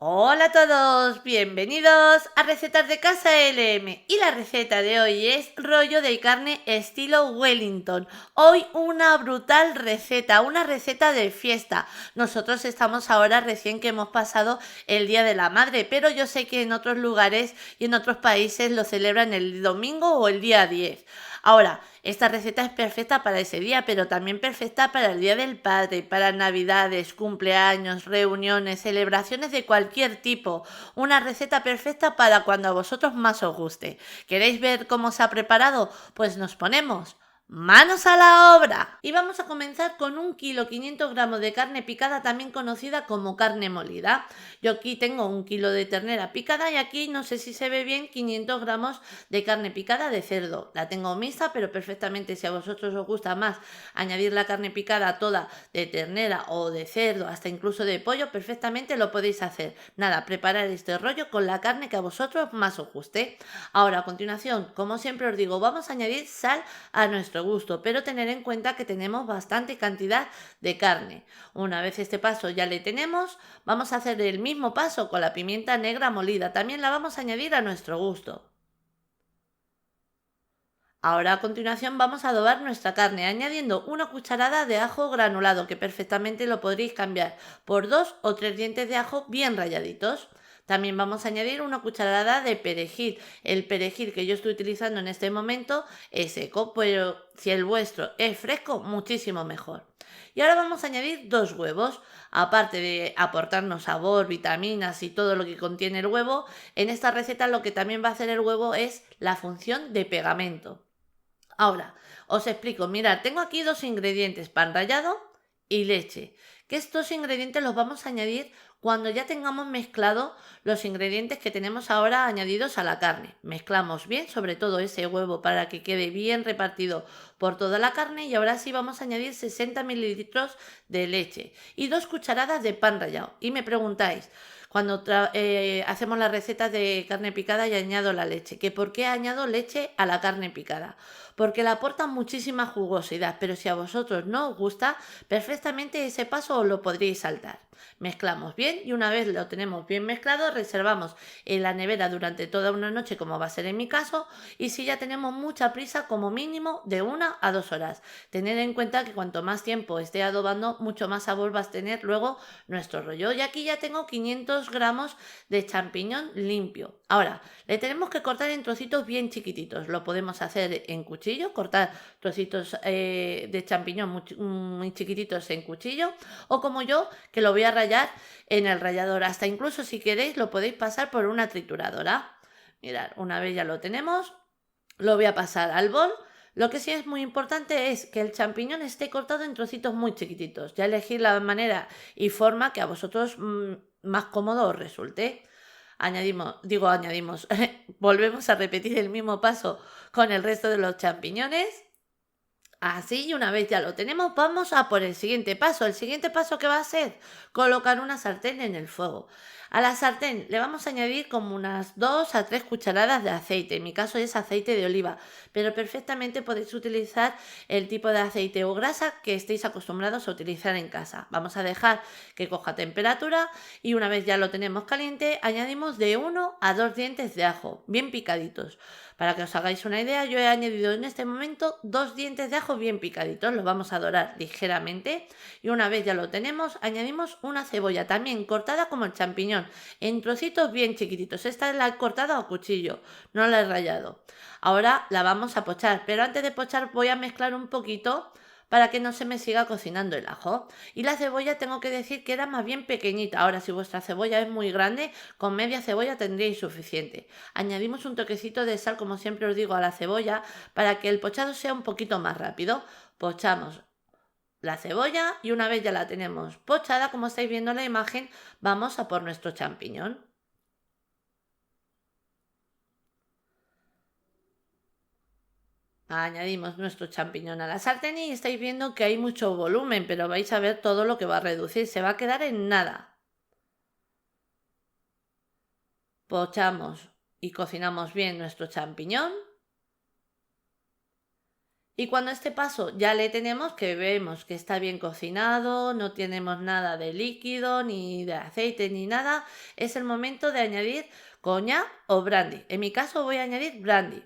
Hola a todos, bienvenidos a Recetas de Casa LM y la receta de hoy es rollo de carne estilo Wellington. Hoy una brutal receta, una receta de fiesta. Nosotros estamos ahora recién que hemos pasado el Día de la Madre, pero yo sé que en otros lugares y en otros países lo celebran el domingo o el día 10. Ahora, esta receta es perfecta para ese día, pero también perfecta para el Día del Padre, para Navidades, cumpleaños, reuniones, celebraciones de cualquier tipo. Una receta perfecta para cuando a vosotros más os guste. ¿Queréis ver cómo se ha preparado? Pues nos ponemos ¡manos a la obra! Y vamos a comenzar con 1,5 kg de carne picada, también conocida como carne molida. Yo aquí tengo 1 kg de ternera picada y aquí no sé si se ve bien 500 gramos de carne picada de cerdo. La tengo mixta, pero perfectamente si a vosotros os gusta más añadir la carne picada toda de ternera o de cerdo, hasta incluso de pollo, perfectamente lo podéis hacer. Nada, preparar este rollo con la carne que a vosotros más os guste. Ahora, a continuación, como siempre os digo, vamos a añadir sal a nuestro gusto, pero tener en cuenta que tenemos bastante cantidad de carne. Una vez este paso ya le tenemos, vamos a hacer el mismo paso con la pimienta negra molida. También la vamos a añadir a nuestro gusto. Ahora a continuación vamos a adobar nuestra carne añadiendo una cucharada de ajo granulado que perfectamente lo podréis cambiar por 2 o 3 dientes de ajo bien ralladitos. También vamos a añadir una cucharada de perejil. El perejil que yo estoy utilizando en este momento es seco, pero si el vuestro es fresco, muchísimo mejor. Y ahora vamos a añadir 2 huevos. Aparte de aportarnos sabor, vitaminas y todo lo que contiene el huevo, en esta receta lo que también va a hacer el huevo es la función de pegamento. Ahora, os explico. Mirad, tengo aquí 2 ingredientes, pan rallado y leche. Que estos ingredientes los vamos a añadir cuando ya tengamos mezclado los ingredientes que tenemos ahora añadidos a la carne. Mezclamos bien, sobre todo ese huevo para que quede bien repartido por toda la carne y ahora sí vamos a añadir 60 mililitros de leche y 2 cucharadas de pan rallado. Y me preguntáis, cuando hacemos las recetas de carne picada y añado la leche, que por qué añado leche a la carne picada, porque le aporta muchísima jugosidad, pero si a vosotros no os gusta, perfectamente ese paso os lo podréis saltar. Mezclamos bien y una vez lo tenemos bien mezclado, reservamos en la nevera durante toda una noche, como va a ser en mi caso, y si ya tenemos mucha prisa, como mínimo de 1 a 2 horas. Tened en cuenta que cuanto más tiempo esté adobando, mucho más sabor va a tener luego nuestro rollo. Y aquí ya tengo 500 gramos de champiñón limpio. Ahora, le tenemos que cortar en trocitos bien chiquititos. Lo podemos hacer en cuchillo, cortar trocitos de champiñón muy chiquititos en cuchillo, o como yo, que lo voy a rallar en el rallador. Hasta incluso si queréis lo podéis pasar por una trituradora. Mirad, una vez ya lo tenemos, lo voy a pasar al bol. Lo que sí es muy importante es que el champiñón esté cortado en trocitos muy chiquititos. Ya elegir la manera y forma que a vosotros más cómodo os resulte. Añadimos, volvemos a repetir el mismo paso con el resto de los champiñones. Así, y una vez ya lo tenemos, vamos a por el siguiente paso. El siguiente paso que va a ser colocar una sartén en el fuego. A la sartén le vamos a añadir como unas 2 a 3 cucharadas de aceite. En mi caso es aceite de oliva, pero perfectamente podéis utilizar el tipo de aceite o grasa que estéis acostumbrados a utilizar en casa. Vamos a dejar que coja temperatura y una vez ya lo tenemos caliente, añadimos de 1 a 2 dientes de ajo, bien picaditos. Para que os hagáis una idea, yo he añadido en este momento 2 dientes de ajo bien picaditos. Los vamos a dorar ligeramente y una vez ya lo tenemos, añadimos una cebolla también cortada como el champiñón, en trocitos bien chiquititos. Esta la he cortado a cuchillo, no la he rallado. Ahora la vamos a pochar, pero antes de pochar voy a mezclar un poquito para que no se me siga cocinando el ajo. Y la cebolla tengo que decir que era más bien pequeñita. Ahora, si vuestra cebolla es muy grande, con media cebolla tendréis suficiente. Añadimos un toquecito de sal, como siempre os digo, a la cebolla para que el pochado sea un poquito más rápido. Pochamos la cebolla y una vez ya la tenemos pochada, como estáis viendo en la imagen, vamos a por nuestro champiñón. Añadimos nuestro champiñón a la sartén y estáis viendo que hay mucho volumen, pero vais a ver todo lo que va a reducir. Se va a quedar en nada. Pochamos y cocinamos bien nuestro champiñón. Y cuando este paso ya le tenemos, que vemos que está bien cocinado, no tenemos nada de líquido, ni de aceite, ni nada, es el momento de añadir coñac o brandy. En mi caso voy a añadir brandy.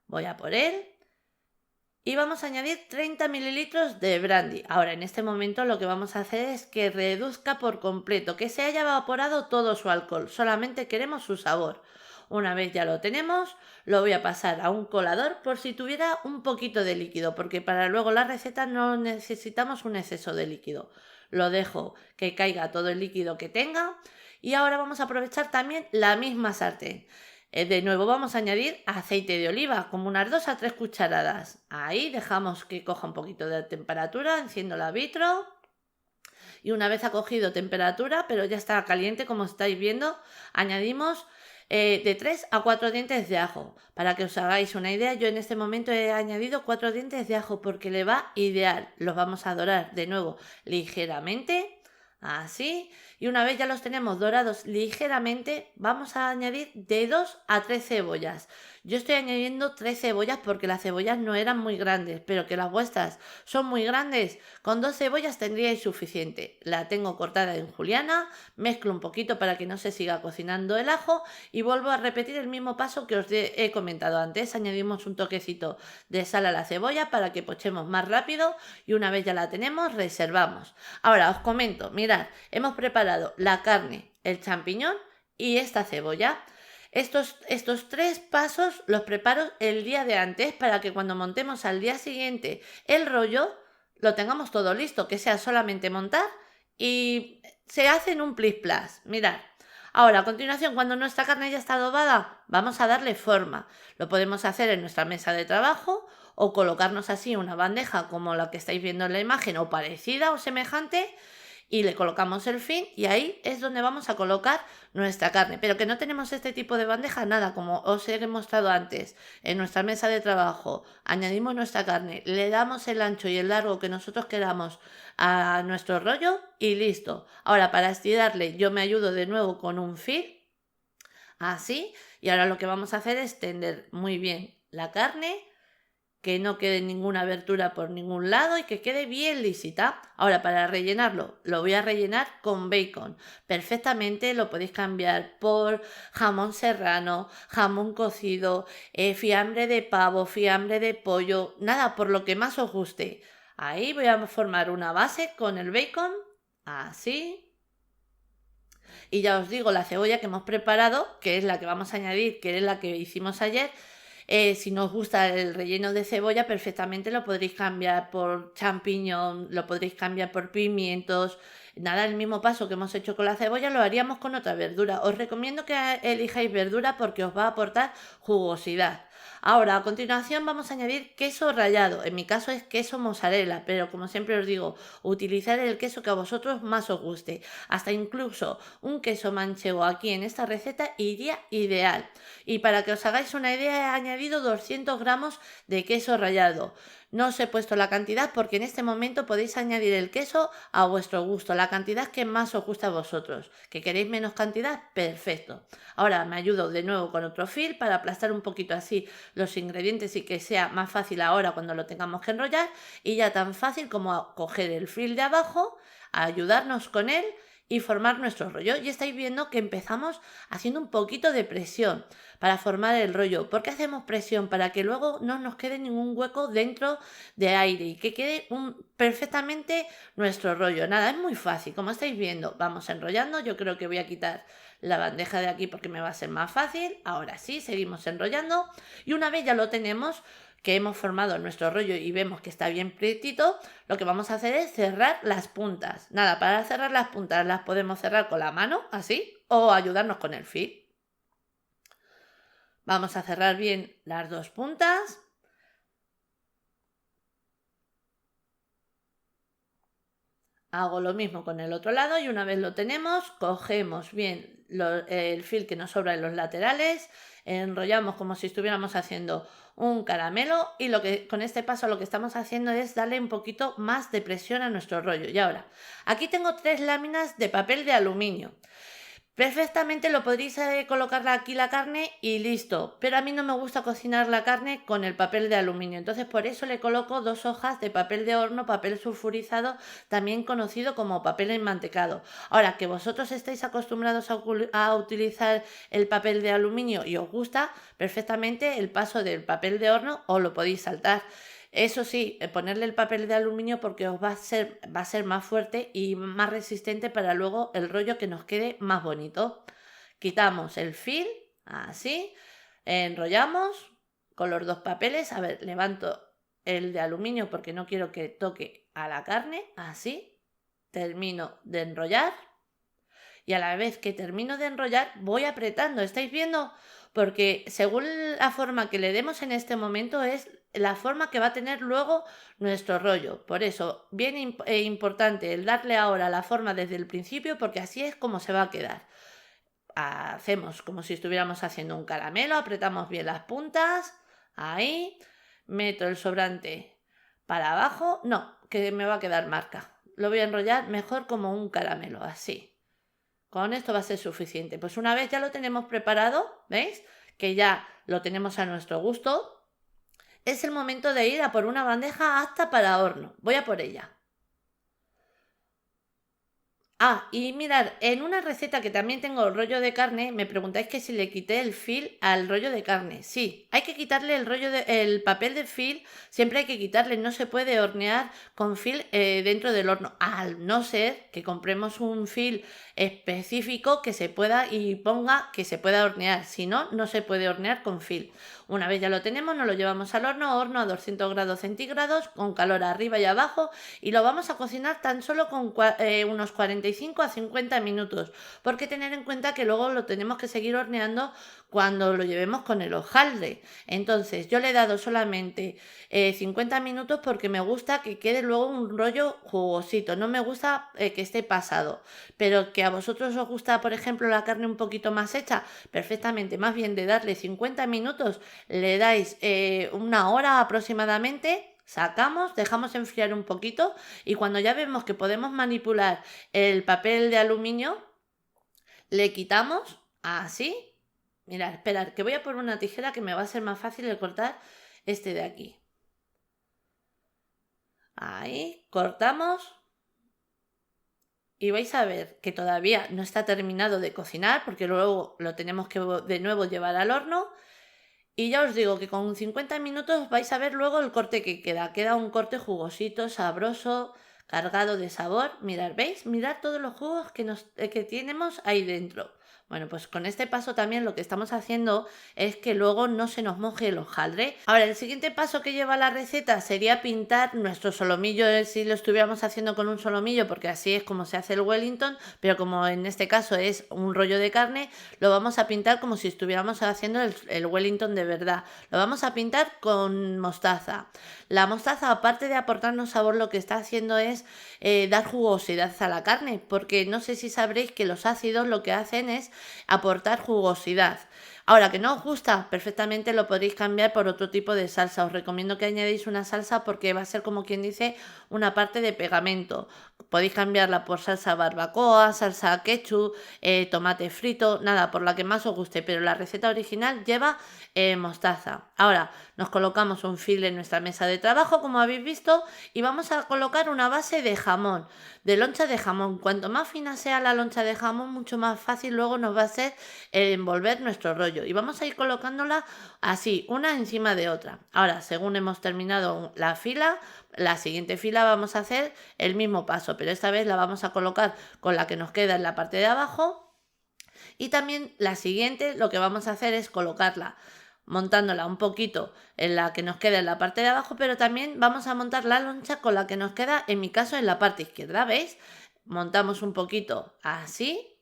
Voy a por él y vamos a añadir 30 mililitros de brandy. Ahora, en este momento lo que vamos a hacer es que reduzca por completo, que se haya evaporado todo su alcohol. Solamente queremos su sabor. Una vez ya lo tenemos, lo voy a pasar a un colador por si tuviera un poquito de líquido, porque para luego la receta no necesitamos un exceso de líquido. Lo dejo que caiga todo el líquido que tenga y ahora vamos a aprovechar también la misma sartén. De nuevo vamos a añadir aceite de oliva, como unas 2 a 3 cucharadas. Ahí dejamos que coja un poquito de temperatura, enciendo la vitro y una vez ha cogido temperatura, pero ya está caliente como estáis viendo, añadimos de 3 a 4 dientes de ajo. Para que os hagáis una idea, yo en este momento he añadido 4 dientes de ajo porque le va ideal. Los vamos a dorar de nuevo ligeramente, así. Y una vez ya los tenemos dorados ligeramente, vamos a añadir de 2 a 3 cebollas. Yo estoy añadiendo 3 cebollas porque las cebollas no eran muy grandes, pero que las vuestras son muy grandes. Con 2 cebollas tendríais suficiente. La tengo cortada en juliana, mezclo un poquito para que no se siga cocinando el ajo y vuelvo a repetir el mismo paso que os he comentado antes. Añadimos un toquecito de sal a la cebolla para que pochemos más rápido y una vez ya la tenemos, reservamos. Ahora os comento, mirad, hemos preparado la carne, el champiñón y esta cebolla. Estos 3 pasos los preparo el día de antes para que cuando montemos al día siguiente el rollo lo tengamos todo listo, que sea solamente montar y se hace en un plis plas. Mirad. Ahora, a continuación, cuando nuestra carne ya está adobada, vamos a darle forma. Lo podemos hacer en nuestra mesa de trabajo o colocarnos así una bandeja como la que estáis viendo en la imagen o parecida o semejante y le colocamos el fin y ahí es donde vamos a colocar nuestra carne, pero que no tenemos este tipo de bandeja, nada, como os he mostrado antes, en nuestra mesa de trabajo, añadimos nuestra carne, le damos el ancho y el largo que nosotros queramos a nuestro rollo y listo. Ahora para estirarle yo me ayudo de nuevo con un fil, así, y ahora lo que vamos a hacer es tender muy bien la carne, que no quede ninguna abertura por ningún lado y que quede bien lisita. Ahora para rellenarlo, lo voy a rellenar con bacon. Perfectamente lo podéis cambiar por jamón serrano, jamón cocido, fiambre de pavo, fiambre de pollo, nada, por lo que más os guste. Ahí voy a formar una base con el bacon, así. Y ya os digo, la cebolla que hemos preparado, que es la que vamos a añadir, que es la que hicimos ayer, si no os gusta el relleno de cebolla, perfectamente lo podréis cambiar por champiñón, lo podréis cambiar por pimientos. Nada, el mismo paso que hemos hecho con la cebolla lo haríamos con otra verdura. Os recomiendo que elijáis verdura porque os va a aportar jugosidad. Ahora, a continuación vamos a añadir queso rallado. En mi caso es queso mozzarella, pero como siempre os digo, utilizar el queso que a vosotros más os guste. Hasta incluso un queso manchego aquí en esta receta iría ideal. Y para que os hagáis una idea, he añadido 200 gramos de queso rallado. No os he puesto la cantidad porque en este momento podéis añadir el queso a vuestro gusto, la cantidad que más os gusta a vosotros. ¿Que queréis menos cantidad? Perfecto. Ahora me ayudo de nuevo con otro fil para aplastar un poquito así los ingredientes y que sea más fácil ahora cuando lo tengamos que enrollar y ya tan fácil como coger el fil de abajo, ayudarnos con él y formar nuestro rollo. Y estáis viendo que empezamos haciendo un poquito de presión para formar el rollo. ¿Por qué hacemos presión? Para que luego no nos quede ningún hueco dentro de aire y que quede perfectamente nuestro rollo. Nada, es muy fácil, como estáis viendo. Vamos enrollando, yo creo que voy a quitar la bandeja de aquí porque me va a ser más fácil. Ahora sí, seguimos enrollando y una vez ya lo tenemos, que hemos formado nuestro rollo y vemos que está bien prietito, lo que vamos a hacer es cerrar las puntas. Nada, para cerrar las puntas las podemos cerrar con la mano, así, o ayudarnos con el fil. Vamos a cerrar bien las dos puntas. Hago lo mismo con el otro lado y una vez lo tenemos, cogemos bien el fil que nos sobra en los laterales, enrollamos como si estuviéramos haciendo un caramelo y con este paso lo que estamos haciendo es darle un poquito más de presión a nuestro rollo. Y ahora, aquí tengo 3 láminas de papel de aluminio. Perfectamente lo podréis colocar aquí la carne y listo, pero a mí no me gusta cocinar la carne con el papel de aluminio, entonces por eso le coloco 2 hojas de papel de horno, papel sulfurizado, también conocido como papel enmantecado. Ahora, que vosotros estáis acostumbrados a utilizar el papel de aluminio y os gusta, perfectamente el paso del papel de horno os lo podéis saltar. Eso sí, ponerle el papel de aluminio porque os va a ser más fuerte y más resistente para luego el rollo que nos quede más bonito. Quitamos el fil, así, enrollamos con los 2 papeles. A ver, levanto el de aluminio porque no quiero que toque a la carne, así. Termino de enrollar y a la vez que termino de enrollar voy apretando, ¿estáis viendo? Porque según la forma que le demos en este momento es la forma que va a tener luego nuestro rollo. Por eso, bien importante el darle ahora la forma desde el principio porque así es como se va a quedar. Hacemos como si estuviéramos haciendo un caramelo, apretamos bien las puntas, ahí, meto el sobrante para abajo, no, que me va a quedar marca. Lo voy a enrollar mejor como un caramelo, así. Con esto va a ser suficiente. Pues una vez ya lo tenemos preparado, ¿veis? Que ya lo tenemos a nuestro gusto, es el momento de ir a por una bandeja apta para horno. Voy a por ella. Y mirad, en una receta que también tengo el rollo de carne, me preguntáis que si le quité el fil al rollo de carne. Sí, hay que quitarle el papel de fil, siempre hay que quitarle, no se puede hornear con fil dentro del horno, al no ser que compremos un fil específico que se pueda y ponga que se pueda hornear, si no, no se puede hornear con fil. Una vez ya lo tenemos, nos lo llevamos al horno a 200 grados centígrados, con calor arriba y abajo, y lo vamos a cocinar tan solo con unos 45 a 50 minutos, porque tener en cuenta que luego lo tenemos que seguir horneando cuando lo llevemos con el hojaldre. Entonces yo le he dado solamente 50 minutos porque me gusta que quede luego un rollo jugosito, no me gusta que esté pasado, pero que a vosotros os gusta, por ejemplo, la carne un poquito más hecha, perfectamente, más bien de darle 50 minutos, le dais 1 hora aproximadamente. Sacamos, dejamos enfriar un poquito y cuando ya vemos que podemos manipular el papel de aluminio, le quitamos así. Mirad, esperad, que voy a por una tijera que me va a ser más fácil de cortar este de aquí. Ahí, cortamos. Y vais a ver que todavía no está terminado de cocinar porque luego lo tenemos que de nuevo llevar al horno. Y ya os digo que con 50 minutos vais a ver luego el corte que queda. Queda un corte jugosito, sabroso, cargado de sabor. Mirad, ¿veis? Mirad todos los jugos que tenemos ahí dentro. Bueno, pues con este paso también lo que estamos haciendo es que luego no se nos moje el hojaldre. Ahora, el siguiente paso que lleva la receta sería pintar nuestro solomillo, si lo estuviéramos haciendo con un solomillo, porque así es como se hace el Wellington, pero como en este caso es un rollo de carne, lo vamos a pintar como si estuviéramos haciendo el Wellington de verdad. Lo vamos a pintar con mostaza. La mostaza, aparte de aportarnos sabor, lo que está haciendo es dar jugosidad a la carne, porque no sé si sabréis que los ácidos lo que hacen es aportar jugosidad. Ahora, que no os gusta, perfectamente lo podéis cambiar por otro tipo de salsa. Os recomiendo que añadéis una salsa porque va a ser, como quien dice, una parte de pegamento. Podéis cambiarla por salsa barbacoa, salsa ketchup, tomate frito, nada, por la que más os guste, pero la receta original lleva mostaza. Ahora nos colocamos un fil en nuestra mesa de trabajo, como habéis visto, y vamos a colocar una base de jamón, de loncha de jamón. Cuanto más fina sea la loncha de jamón, mucho más fácil luego nos va a ser envolver nuestro rollo. Y vamos a ir colocándola así, una encima de otra. Ahora, según hemos terminado la fila, la siguiente fila vamos a hacer el mismo paso, pero esta vez la vamos a colocar con la que nos queda en la parte de abajo. Y también la siguiente lo que vamos a hacer es colocarla montándola un poquito en la que nos queda en la parte de abajo, pero también vamos a montar la loncha con la que nos queda, en mi caso, en la parte izquierda, ¿veis? Montamos un poquito así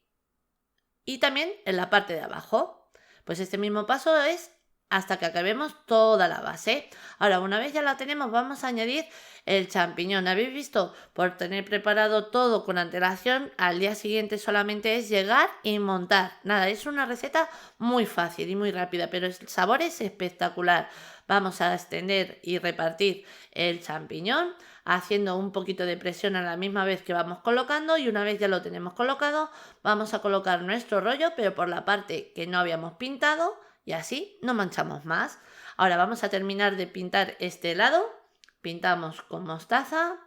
y también en la parte de abajo. Pues este mismo paso es hasta que acabemos toda la base. Ahora, una vez ya la tenemos, vamos a añadir el champiñón. ¿Habéis visto? Por tener preparado todo con antelación, al día siguiente solamente es llegar y montar. Nada, es una receta muy fácil y muy rápida, pero el sabor es espectacular. Vamos a extender y repartir el champiñón haciendo un poquito de presión a la misma vez que vamos colocando, y una vez ya lo tenemos colocado, vamos a colocar nuestro rollo, pero por la parte que no habíamos pintado, y así no manchamos más. Ahora vamos a terminar de pintar este lado. Pintamos con mostaza,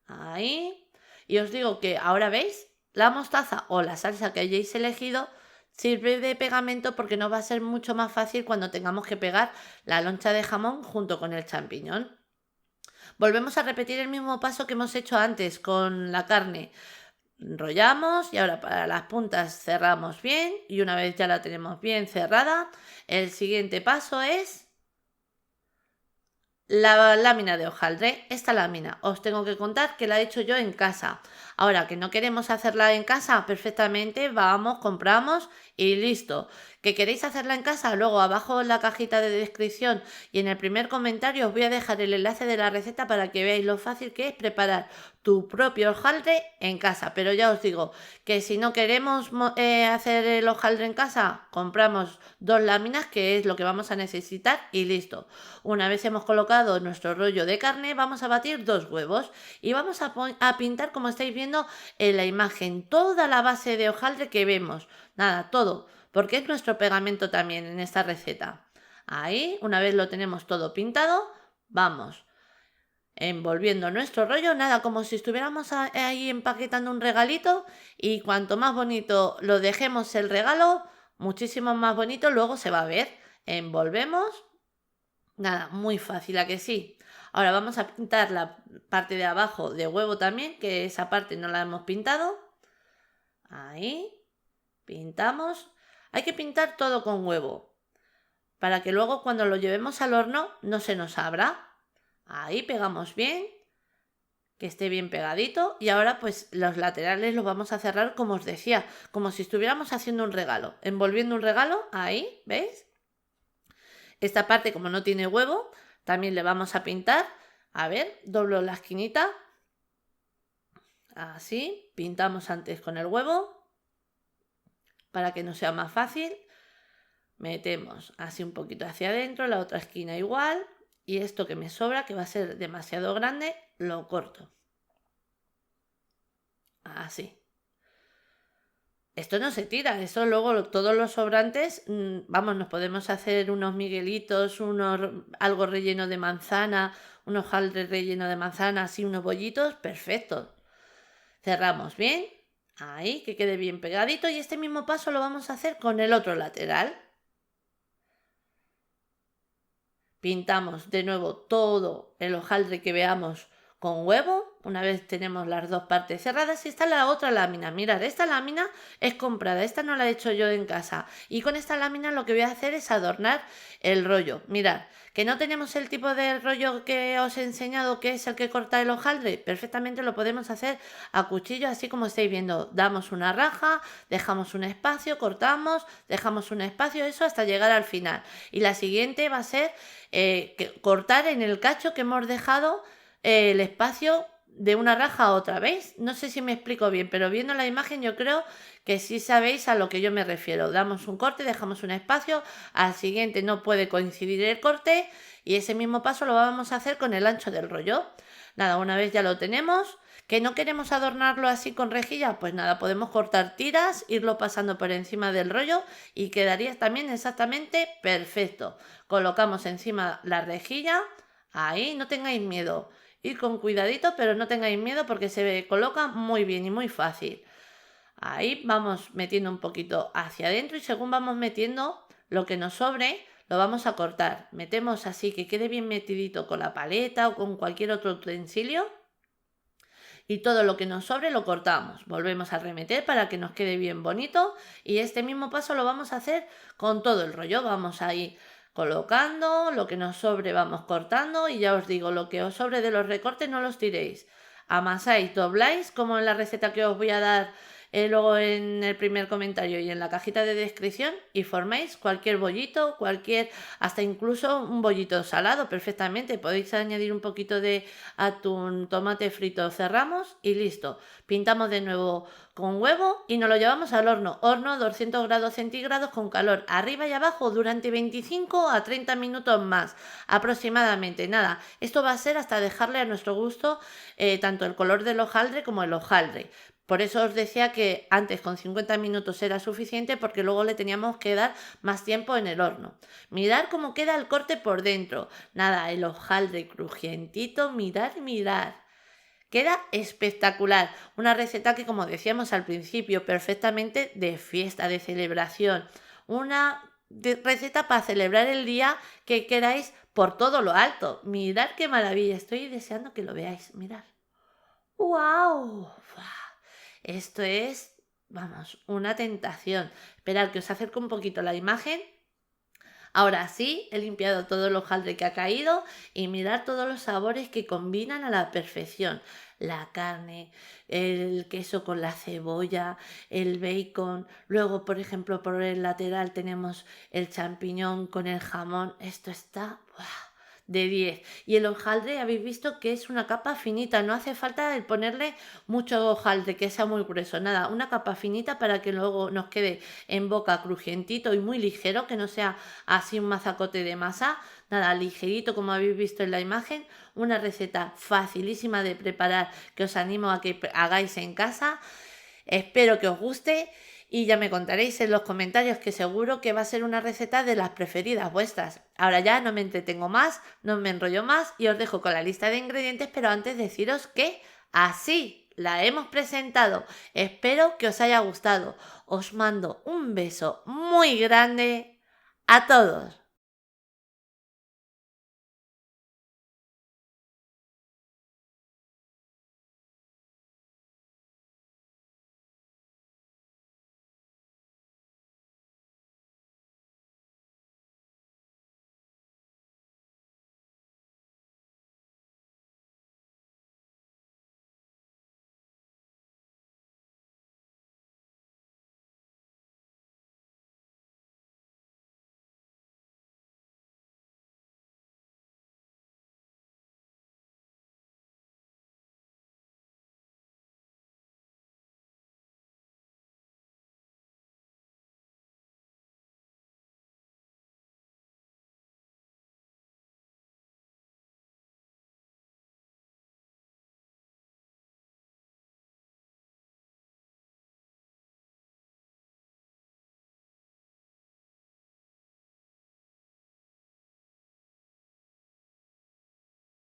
ahí, y os digo que ahora veis, la mostaza o la salsa que hayáis elegido sirve de pegamento porque nos va a ser mucho más fácil cuando tengamos que pegar la loncha de jamón junto con el champiñón. Volvemos a repetir el mismo paso que hemos hecho antes con la carne. Enrollamos y ahora para las puntas cerramos bien, y una vez ya la tenemos bien cerrada, el siguiente paso es la lámina de hojaldre. Esta lámina os tengo que contar que la he hecho yo en casa. Ahora que no queremos hacerla en casa, perfectamente vamos, compramos y listo. ¿Que queréis hacerla en casa? Luego abajo en la cajita de descripción y en el primer comentario os voy a dejar el enlace de la receta para que veáis lo fácil que es preparar tu propio hojaldre en casa. Pero ya os digo que si no queremos hacer el hojaldre en casa, compramos 2 láminas, que es lo que vamos a necesitar, y listo. Una vez hemos colocado nuestro rollo de carne, vamos a batir 2 huevos y vamos a pintar, como estáis viendo en la imagen, toda la base de hojaldre que vemos. Nada, todo, porque es nuestro pegamento también en esta receta. Ahí, una vez lo tenemos todo pintado, vamos envolviendo nuestro rollo, nada, como si estuviéramos ahí empaquetando un regalito, y cuanto más bonito lo dejemos el regalo, muchísimo más bonito luego se va a ver. Envolvemos, nada, muy fácil, ¿a que sí? Ahora vamos a pintar la parte de abajo de huevo también, que esa parte no la hemos pintado. Ahí, pintamos. Hay que pintar todo con huevo, para que luego cuando lo llevemos al horno no se nos abra. Ahí pegamos bien, que esté bien pegadito, y ahora pues los laterales los vamos a cerrar como os decía, como si estuviéramos haciendo un regalo, envolviendo un regalo. Ahí, ¿veis? Esta parte, como no tiene huevo, también le vamos a pintar. A ver, doblo la esquinita, así, pintamos antes con el huevo para que no sea más fácil. Metemos así un poquito hacia adentro, la otra esquina igual, y esto que me sobra, que va a ser demasiado grande, lo corto. Así. Esto no se tira, eso luego todos los sobrantes, vamos, nos podemos hacer unos miguelitos, algo relleno de manzana, unos hojaldres relleno de manzana, así unos bollitos, perfectos. Cerramos bien, ahí, que quede bien pegadito, y este mismo paso lo vamos a hacer con el otro lateral. Pintamos de nuevo todo el hojaldre que veamos con huevo. Una vez tenemos las dos partes cerradas, y está la otra lámina. Mirad, esta lámina es comprada, esta no la he hecho yo en casa, y con esta lámina lo que voy a hacer es adornar el rollo. Mirad, que no tenemos el tipo de rollo que os he enseñado, que es el que corta el hojaldre, perfectamente lo podemos hacer a cuchillo, así como estáis viendo. Damos una raja, dejamos un espacio, cortamos, dejamos un espacio, eso hasta llegar al final. Y la siguiente va a ser cortar en el cacho que hemos dejado el espacio de una raja a otra, ¿veis? No sé si me explico bien, pero viendo la imagen yo creo que sí sabéis a lo que yo me refiero. Damos un corte, dejamos un espacio, al siguiente no puede coincidir el corte, y ese mismo paso lo vamos a hacer con el ancho del rollo. Nada, una vez ya lo tenemos, que no queremos adornarlo así con rejilla, pues nada, podemos cortar tiras, irlo pasando por encima del rollo y quedaría también exactamente perfecto. Colocamos encima la rejilla, ahí, no tengáis miedo. Ir con cuidadito, pero no tengáis miedo porque se coloca muy bien y muy fácil. Ahí vamos metiendo un poquito hacia adentro, y según vamos metiendo lo que nos sobre, lo vamos a cortar. Metemos así que quede bien metidito con la paleta o con cualquier otro utensilio, y todo lo que nos sobre lo cortamos. Volvemos a remeter para que nos quede bien bonito, y este mismo paso lo vamos a hacer con todo el rollo. Vamos ahí colocando, lo que nos sobre vamos cortando, y ya os digo, lo que os sobre de los recortes no los tiréis. Amasáis, dobláis, como en la receta que os voy a dar luego en el primer comentario y en la cajita de descripción y forméis cualquier bollito, hasta incluso un bollito salado perfectamente. Podéis añadir un poquito de atún, tomate frito, cerramos y listo. Pintamos de nuevo con huevo y nos lo llevamos al horno. Horno 200 grados centígrados con calor arriba y abajo durante 25 a 30 minutos más aproximadamente. Nada, esto va a ser hasta dejarle a nuestro gusto tanto el color del hojaldre como el hojaldre. Por eso os decía que antes con 50 minutos era suficiente porque luego le teníamos que dar más tiempo en el horno. Mirad cómo queda el corte por dentro. Nada, el hojaldre crujientito, mirad. Queda espectacular. Una receta que, como decíamos al principio, perfectamente de fiesta, de celebración. Una receta para celebrar el día que queráis por todo lo alto. Mirad qué maravilla. Estoy deseando que lo veáis. Mirad. ¡Wow! Esto es, vamos, una tentación. Esperad que os acerco un poquito la imagen. Ahora sí, he limpiado todo el hojaldre que ha caído y mirad todos los sabores que combinan a la perfección. La carne, el queso con la cebolla, el bacon. Luego, por ejemplo, por el lateral tenemos el champiñón con el jamón. Esto está de 10. Y el hojaldre habéis visto que es una capa finita, no hace falta el ponerle mucho hojaldre que sea muy grueso, nada, una capa finita para que luego nos quede en boca crujientito y muy ligero, que no sea así un mazacote de masa, nada, ligerito como habéis visto en la imagen. Una receta facilísima de preparar que os animo a que hagáis en casa. Espero que os guste y ya me contaréis en los comentarios, que seguro que va a ser una receta de las preferidas vuestras. Ahora ya no me entretengo más, no me enrollo más y os dejo con la lista de ingredientes, pero antes deciros que así la hemos presentado. Espero que os haya gustado. Os mando un beso muy grande a todos.